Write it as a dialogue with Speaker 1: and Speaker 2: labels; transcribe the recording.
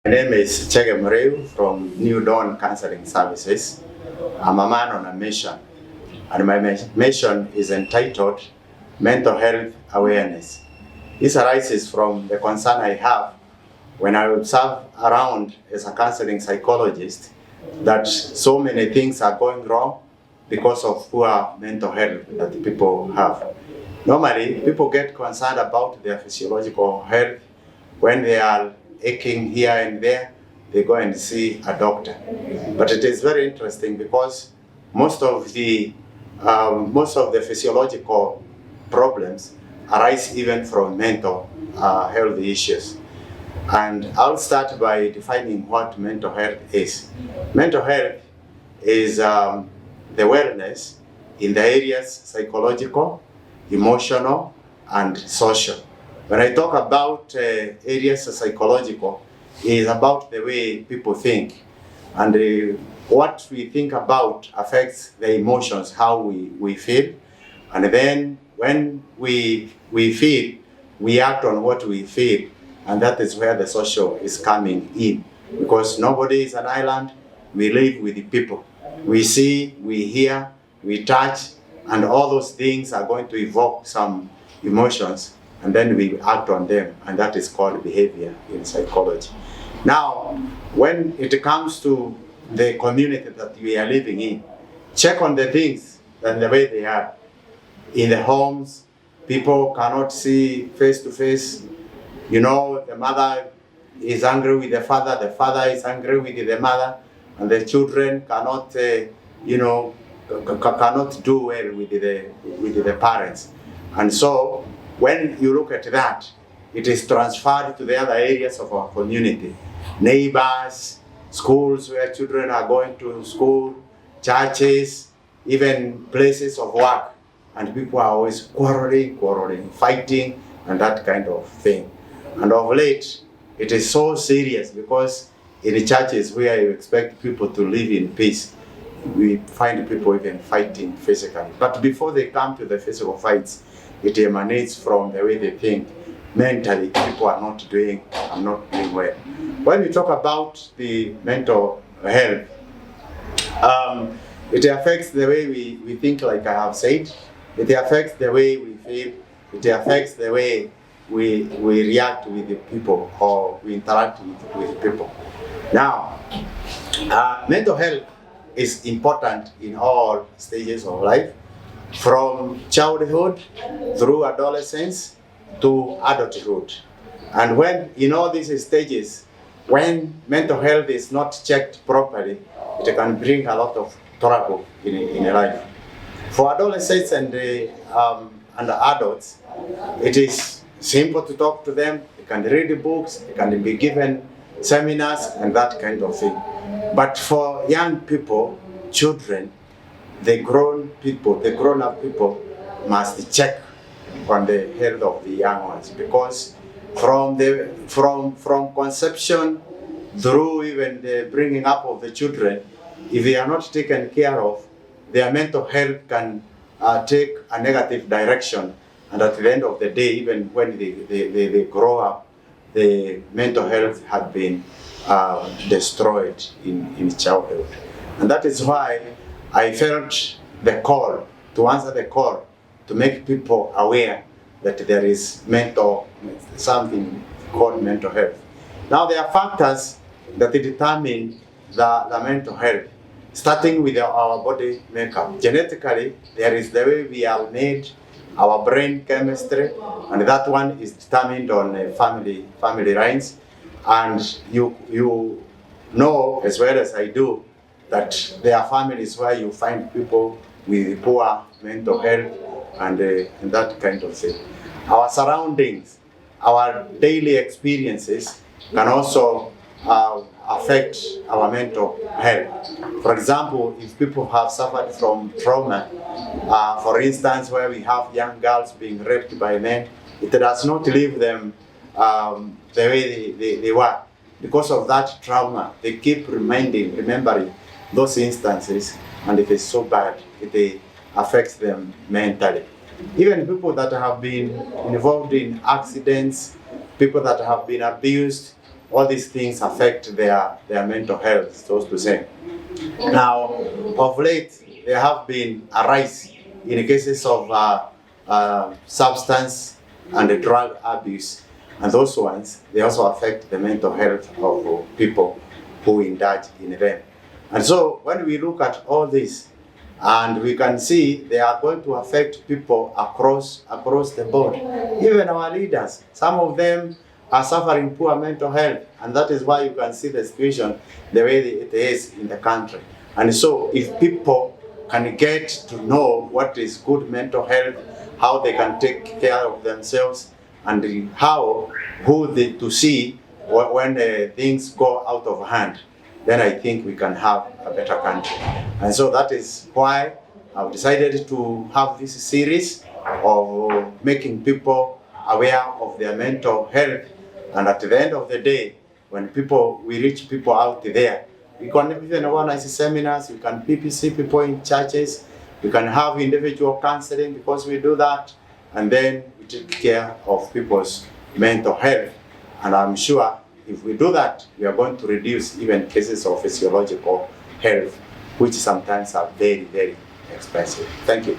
Speaker 1: My name is Chege Mureu from New Dawn Counseling Services. I'm a man on a mission, and my mission is entitled Mental Health Awareness. This arises from the concern I have when I observe around as a counseling psychologist that so many things are going wrong because of poor mental health that people have. Normally, people get concerned about their physiological health when they are aching here and there, they go and see a doctor. But it is very interesting because most of the physiological problems arise even from mental health issues. And I'll start by defining what mental health is. Mental health is the wellness in the areas psychological, emotional, and social. When I talk about areas psychological, it is about the way people think, and what we think about affects the emotions, how we feel, and then when we feel, we act on what we feel, and that is where the social is coming in, because nobody is an island. We live with the people. We see, we hear, we touch, and all those things are going to evoke some emotions, and then we act on them, and that is called behavior in psychology. Now, when it comes to the community that we are living in, check on the things and the way they are. In the homes, people cannot see face to face. You know, the mother is angry with the father is angry with the mother, and the children cannot, cannot do well with the parents. And so, when you look at that, it is transferred to the other areas of our community. Neighbors, schools where children are going to school, churches, even places of work. And people are always quarreling, fighting, and that kind of thing. And of late, it is so serious because in the churches where you expect people to live in peace, we find people even fighting physically. But before they come to the physical fights, it emanates from the way they think. Mentally, people are not doing well. When we talk about the mental health, it affects the way we think, like I have said. It affects the way we feel. It affects the way we react with the people, or we interact with people. Now, mental health is important in all stages of life, from childhood through adolescence to adulthood. And when in all these stages, when mental health is not checked properly, it can bring a lot of trouble in life. For adolescents and adults, it is simple to talk to them. They can read books, they can be given seminars and that kind of thing. But for young people, children, the grown-up people must check on the health of the young ones, because from conception through even the bringing up of the children, if they are not taken care of, their mental health can take a negative direction, and at the end of the day, even when they grow up, the mental health had been destroyed in childhood. And that is why I felt the call, to answer the call, to make people aware that there is something called mental health. Now, there are factors that determine the mental health, starting with our body makeup. Genetically, there is the way we are made, our brain chemistry, and that one is determined on family lines. And you know as well as I do that there are families where you find people with poor mental health and that kind of thing. Our surroundings, our daily experiences can also affect our mental health. For example, if people have suffered from trauma, for instance, where we have young girls being raped by men, it does not leave them the way they were. Because of that trauma, they keep remembering those instances, and it is so bad, it affects them mentally. Even people that have been involved in accidents, people that have been abused, all these things affect their mental health, so to say. Now, of late, there have been a rise in cases of substance and drug abuse, and those ones, they also affect the mental health of people who indulge in them. And so when we look at all this, and we can see they are going to affect people across the board. Even our leaders, some of them are suffering poor mental health, and that is why you can see the situation the way it is in the country. And so if people can get to know what is good mental health, how they can take care of themselves, and to see when things go out of hand, then I think we can have a better country. And so that is why I've decided to have this series of making people aware of their mental health. And at the end of the day, when we reach people out there, we can even organize seminars, we can see people in churches, we can have individual counseling because we do that, and then we take care of people's mental health. And I'm sure if we do that, we are going to reduce even cases of physiological health, which sometimes are very, very expensive. Thank you.